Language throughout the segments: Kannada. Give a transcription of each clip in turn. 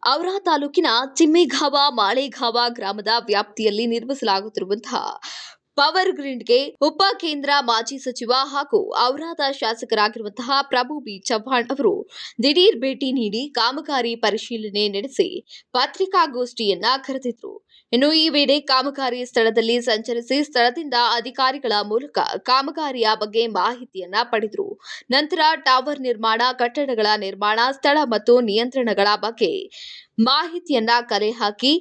ಔರಾ ತಾಲೂಕಿನ ಚಿಮ್ಮೇಗಾವ ಮಾಳೇಗಾವ ಗ್ರಾಮದ ವ್ಯಾಪ್ತಿಯಲ್ಲಿ ನಿರ್ಮಿಸಲಾಗುತ್ತಿರುವಂತಹ ಪವರ್ ಗ್ರಿಡ್ಗೆ ಉಪಕೇಂದ್ರ ಮಾಜಿ ಸಚಿವ ಹಾಗೂ ಔರಾದ ಶಾಸಕರಾಗಿರುವಂತಹ ಪ್ರಭು ಬಿ ಚವ್ಹಾಣ್ ಅವರು ದಿಢೀರ್ ಭೇಟಿ ನೀಡಿ ಕಾಮಗಾರಿ ಪರಿಶೀಲನೆ ನಡೆಸಿ ಪತ್ರಿಕಾಗೋಷ್ಠಿಯನ್ನ ಕರೆದಿದ್ರು. ಇನ್ನು ಈ ವೇಳೆ ಕಾಮಗಾರಿ ಸ್ಥಳದಲ್ಲಿ ಸಂಚರಿಸಿ ಸ್ಥಳದಿಂದ ಅಧಿಕಾರಿಗಳ ಮೂಲಕ ಕಾಮಗಾರಿಯ ಬಗ್ಗೆ ಮಾಹಿತಿಯನ್ನ ಪಡೆದರು. ನಂತರ ಟವರ್ ನಿರ್ಮಾಣ, ಕಟ್ಟಡಗಳ ನಿರ್ಮಾಣ ಸ್ಥಳ ಮತ್ತು ನಿಯಂತ್ರಣಗಳ ಬಗ್ಗೆ ಮಾಹಿತಿಯನ್ನ ಕಲೆ ಹಾಕಿ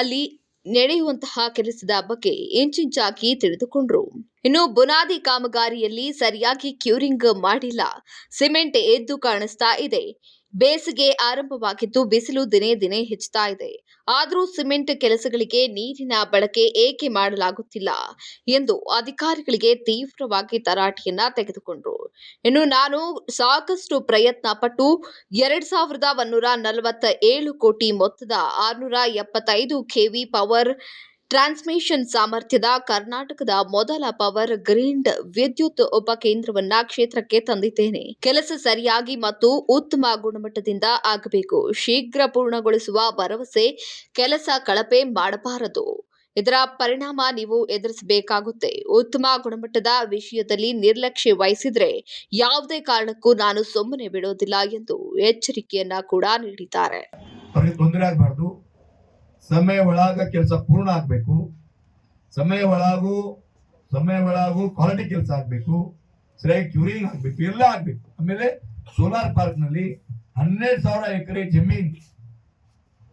ಅಲ್ಲಿ ನಡೆಯುವಂತಹ ಕೆಲಸದ ಬಗ್ಗೆ ಇಂಚಿಂಚಾಗಿ ತಿಳಿದುಕೊಂಡ್ರು. ಇನ್ನು ಬುನಾದಿ ಕಾಮಗಾರಿಯಲ್ಲಿ ಸರಿಯಾಗಿ ಕ್ಯೂರಿಂಗ್ ಮಾಡಿಲ್ಲ, ಸಿಮೆಂಟ್ ಎದ್ದು ಕಾಣಿಸ್ತಾ ಇದೆ. ಬೇಸಿಗೆ ಆರಂಭವಾಗಿದ್ದು ಬಿಸಿಲು ದಿನೇ ದಿನೇ ಹೆಚ್ಚುತ್ತಾ ಇದೆ. ಆದರೂ ಸಿಮೆಂಟ್ ಕೆಲಸಗಳಿಗೆ ನೀರಿನ ಬಳಕೆ ಏಕೆ ಮಾಡಲಾಗುತ್ತಿಲ್ಲ ಎಂದು ಅಧಿಕಾರಿಗಳಿಗೆ ತೀವ್ರವಾಗಿ ತರಾಟೆಯನ್ನ ತೆಗೆದುಕೊಂಡ್ರು. ಇನ್ನು ನಾನು ಸಾಕಷ್ಟು ಪ್ರಯತ್ನ ಪಟ್ಟು 2147 ಕೋಟಿ ಮೊತ್ತದ 675 ಕೆವಿ ಪವರ್ ಟ್ರಾನ್ಸ್ಮಿಷನ್ ಸಾಮರ್ಥ್ಯದ ಕರ್ನಾಟಕದ ಮೊದಲ ಪವರ್ ಗ್ರಿಡ್ ವಿದ್ಯುತ್ ಉಪಕೇಂದ್ರವನ್ನ ಕ್ಷೇತ್ರಕ್ಕೆ ತಂದಿದ್ದೇನೆ. ಕೆಲಸ ಸರಿಯಾಗಿ ಮತ್ತು ಉತ್ತಮ ಗುಣಮಟ್ಟದಿಂದ ಆಗಬೇಕು. ಶೀಘ್ರ ಪೂರ್ಣಗೊಳಿಸುವ ಭರವಸೆ. ಕೆಲಸ ಕಳಪೆ ಮಾಡಬಾರದು. ಇದರ ಪರಿಣಾಮ ನೀವು ಎದುರಿಸಬೇಕಾಗುತ್ತೆ. ಉತ್ತಮ ಗುಣಮಟ್ಟದ ವಿಷಯದಲ್ಲಿ ನಿರ್ಲಕ್ಷ್ಯ ವಹಿಸಿದ್ರೆ ಯಾವುದೇ ಕಾರಣಕ್ಕೂ ನಾನು ಸುಮ್ಮನೆ ಬಿಡೋದಿಲ್ಲ ಎಂದು ಎಚ್ಚರಿಕೆಯನ್ನ ಕೂಡ ನೀಡಿದ್ದಾರೆ. ತೊಂದರೆ ಆಗಬಾರ್ದು. ಸಮಯ ಒಳಗ ಕೆಲಸ ಪೂರ್ಣ ಆಗ್ಬೇಕು. ಸಮಯ ಒಳಗೂ ಕ್ವಾಲಿಟಿ ಕೆಲಸ ಆಗ್ಬೇಕು. ಸರಿಯಾಗಿ ಕ್ಯೂರಿಂಗ್ ಆಗ್ಬೇಕು, ಎಲ್ಲ ಆಗ್ಬೇಕು. ಆಮೇಲೆ ಸೋಲಾರ್ ಪಾರ್ಕ್ ನಲ್ಲಿ 12,000 ಎಕರೆ ಜಮೀನ್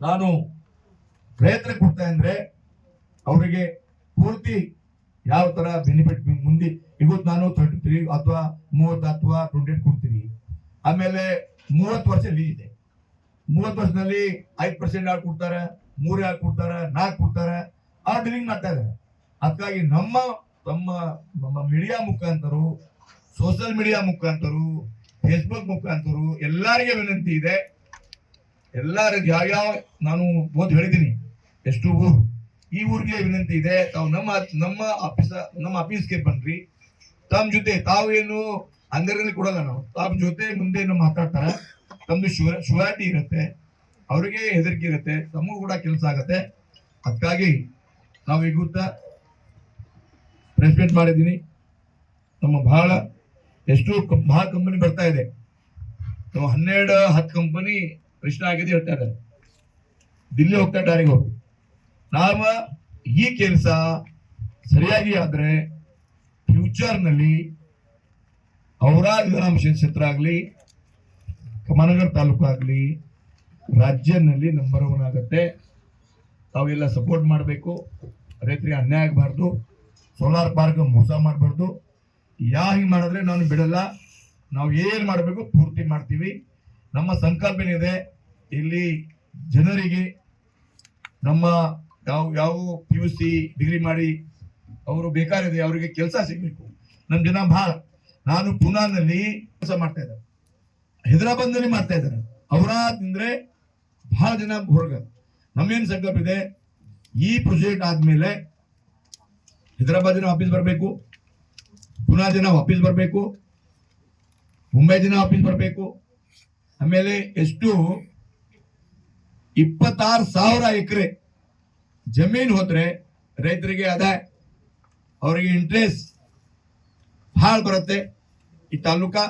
ನಾನು ಪ್ರಯತ್ನ ಕೊಡ್ತಾ ಅಂದ್ರೆ ಅವರಿಗೆ ಪೂರ್ತಿ ಯಾವ ತರ ಬೆನಿಫಿಟ್ ಮುಂದೆ ಇವತ್ತು ನಾನು 33 ಅಥವಾ 30 ಅಥವಾ 28 ಕೊಡ್ತೀನಿ. ಆಮೇಲೆ 30 ವರ್ಷ ಲೀಸ್ ಇದೆ. 30 ವರ್ಷದಲ್ಲಿ 5% ಯಾರು ಕೊಡ್ತಾರೆ, 3 ಯಾರು ಕೊಡ್ತಾರೆ, 4 ಕೊಡ್ತಾರೆ, ಆ ಡೀಲಿಂಗ್ ಮಾಡ್ತಾ ಇದ್ದಾರೆ. ಅದಕ್ಕಾಗಿ ನಮ್ಮ ಮೀಡಿಯಾ ಮುಖಾಂತರ, ಸೋಷಿಯಲ್ ಮೀಡಿಯಾ ಮುಖಾಂತರ, ಫೇಸ್ಬುಕ್ ಮುಖಾಂತರ ಎಲ್ಲರಿಗೆ ವಿನಂತಿ ಇದೆ. ಎಲ್ಲರಿಗೂ ಯಾವ ನಾನು ಓದಿ ಹೇಳಿದ್ದೀನಿ ಎಷ್ಟು ಊರು, ಈ ಊರಿಗೆ ವಿನಂತಿ ಇದೆ. ತಾವು ನಮ್ಮ ಆಫೀಸ್ಗೆ ಬನ್ರಿ. ತಮ್ಮ ಜೊತೆ ತಾವೇನು ಅಂಗಡಿಯಲ್ಲಿ ಕೊಡಲ್ಲ, ನಾವು ತಮ್ಮ ಜೊತೆ ಮುಂದೆ ಮಾತಾಡ್ತಾರೆ. ತಮ್ದು ಶೂರಿಟಿ ಇರುತ್ತೆ, ಅವರಿಗೆ ಹೆದರಿಕೆ ಇರುತ್ತೆ, ತಮಗೂ ಕೂಡ ಕೆಲಸ ಆಗತ್ತೆ. ಅದಕ್ಕಾಗಿ ನಾವು ಈಗ ಪ್ರೆಸ್ಮೆಂಟ್ ಮಾಡಿದ್ದೀನಿ. ನಮ್ಮ ಬಹಳ ಕಂಪನಿ ಬರ್ತಾ ಇದೆ. ನಮ್ಮ 10 ಕಂಪನಿ ಪ್ರಶ್ನೆ ಆಗಿದೆ ಹೇಳ್ತಾ ಇದ್ದಾರೆ. ದಿಲ್ಲಿ ಹೋಗ್ತಾ ಡೈರೆಕ್ಟ್ ಹೋಗಿ ನಾವು ಈ ಕೆಲಸ ಸರಿಯಾಗಿ ಆದ್ರೆ ಫ್ಯೂಚರ್ ನಲ್ಲಿ ಔರಾದ್ ಗ್ರಾಮ ಕ್ಷೇತ್ರ ಆಗ್ಲಿ, ಕಮನಗರ್ ತಾಲೂಕು ಆಗ್ಲಿ, ರಾಜ್ಯದಲ್ಲಿ ನಂಬರ್ 1 ಆಗುತ್ತೆ. ತಾವೆಲ್ಲ ಸಪೋರ್ಟ್ ಮಾಡಬೇಕು. ರೈತರಿಗೆ ಅನ್ಯಾಯ ಆಗಬಾರ್ದು. ಸೋಲಾರ್ ಪಾರ್ಕ್ ಮೋಸ ಮಾಡಬಾರ್ದು. ಹಿಂಗೆ ಮಾಡಿದ್ರೆ ನಾನು ಬಿಡಲ್ಲ. ನಾವು ಏನ್ ಮಾಡಬೇಕು ಪೂರ್ತಿ ಮಾಡ್ತೀವಿ. ನಮ್ಮ ಸಂಕಲ್ಪನೆ ಇದೆ. ಇಲ್ಲಿ ಜನರಿಗೆ ನಮ್ಮ ಯಾವ PUC ಡಿಗ್ರಿ ಮಾಡಿ ಅವರು ಬೇಕಾರಿದೆ, ಅವರಿಗೆ ಕೆಲಸ ಸಿಗ್ಬೇಕು. ನಮ್ಮ ಜನ ಬಹಳ, ನಾನು ಪುನಾನಲ್ಲಿ ಕೆಲಸ ಮಾಡ್ತಾ ಇದ್ದಾರೆ, ಹೈದರಾಬಾದ್ ನಲ್ಲಿ ಮಾಡ್ತಾ ಇದ್ದಾರೆ. ಅವರಾದ್ರೆ ಬಹಳ ಜನ ಹೊರಗ. ನಮ್ಮೇನು ಸಂಕಲ್ಪ ಇದೆ, ಈ ಪ್ರಾಜೆಕ್ಟ್ ಆದ್ಮೇಲೆ ಹೈದರಾಬಾದ್ ಜನ ವಾಪಸ್ ಬರಬೇಕು, ಪುನಾ ಜನ ವಾಪಸ್ ಬರಬೇಕು, ಮುಂಬೈ ಜನ ವಾಪಸ್ ಬರಬೇಕು. ಆಮೇಲೆ ಎಷ್ಟು 26,000 ಎಕರೆ ಜಮೀನು ಹೋದ್ರೆ ರೈತರಿಗೆ ಆದಾಯ, ಅವರಿಗೆ ಇಂಟ್ರೆಸ್ಟ್ ಬಹಳ ಬರುತ್ತೆ. ಈ ತಾಲೂಕಾ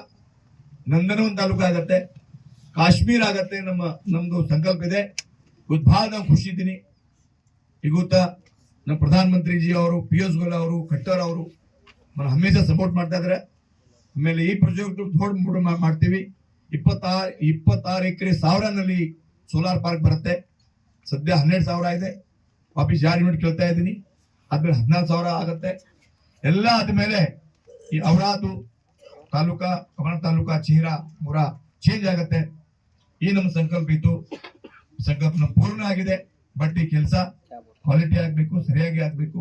ನಂದನವನ ತಾಲೂಕು ಆಗತ್ತೆ, ಕಾಶ್ಮೀರ ಆಗತ್ತೆ. ನಮ್ದು ಸಂಕಲ್ಪ ಇದೆ. ಇವತ್ತು ಬಹಳ ನಾವು ಖುಷಿ ಇದ್ದೀನಿ. ಈಗ ನಮ್ಮ ಪ್ರಧಾನ ಮಂತ್ರಿಜಿ ಅವರು, ಪಿಯೂಷ್ ಗೋಯಲ್ ಅವರು, ಖಟ್ಟರ್ ಅವರು మనం ಹಮೇಶಾ ಸಪೋರ್ಟ್ ಮಾಡ್ತಾ ಇದ್ದಾರೆ. ಆಮೇಲೆ ಈ ಪ್ರಾಜೆಕ್ಟ್ ದೊಡ್ಡ ಮಾಡ್ತೀವಿ. 26 ಎಕರೆ 1000 ನಲ್ಲಿ ಸೋಲಾರ್ ಪಾರ್ಕ್ ಬರುತ್ತೆ. ಸದ್ಯ 12,000 ಇದೆ. ವಾಪಸ್ 2 ಯೂನಿಟ್ ಕೇಳ್ತಾ ಇದ್ದೀನಿ. ಆದ್ಮೇಲೆ 14,000 ಆಗುತ್ತೆ. ಎಲ್ಲ ಆದ್ಮೇಲೆ ಈ ಔರಾದು ತಾಲೂಕಾ, ಕಮನಗರ್ ತಾಲೂಕಾ, ಚಿಹಿರಾ, ಮುರಾ ಚೇಂಜ್ ಆಗುತ್ತೆ. ಈ ನಮ್ಮ ಸಂಕಲ್ಪ ಇತ್ತು. ಸಂಕಲ್ಪ ಪೂರ್ಣ ಆಗಿದೆ. ಬಟ್ ಈ ಕೆಲಸ ಕ್ವಾಲಿಟಿ ಆಗ್ಬೇಕು, ಸರಿಯಾಗಿ ಆಗ್ಬೇಕು.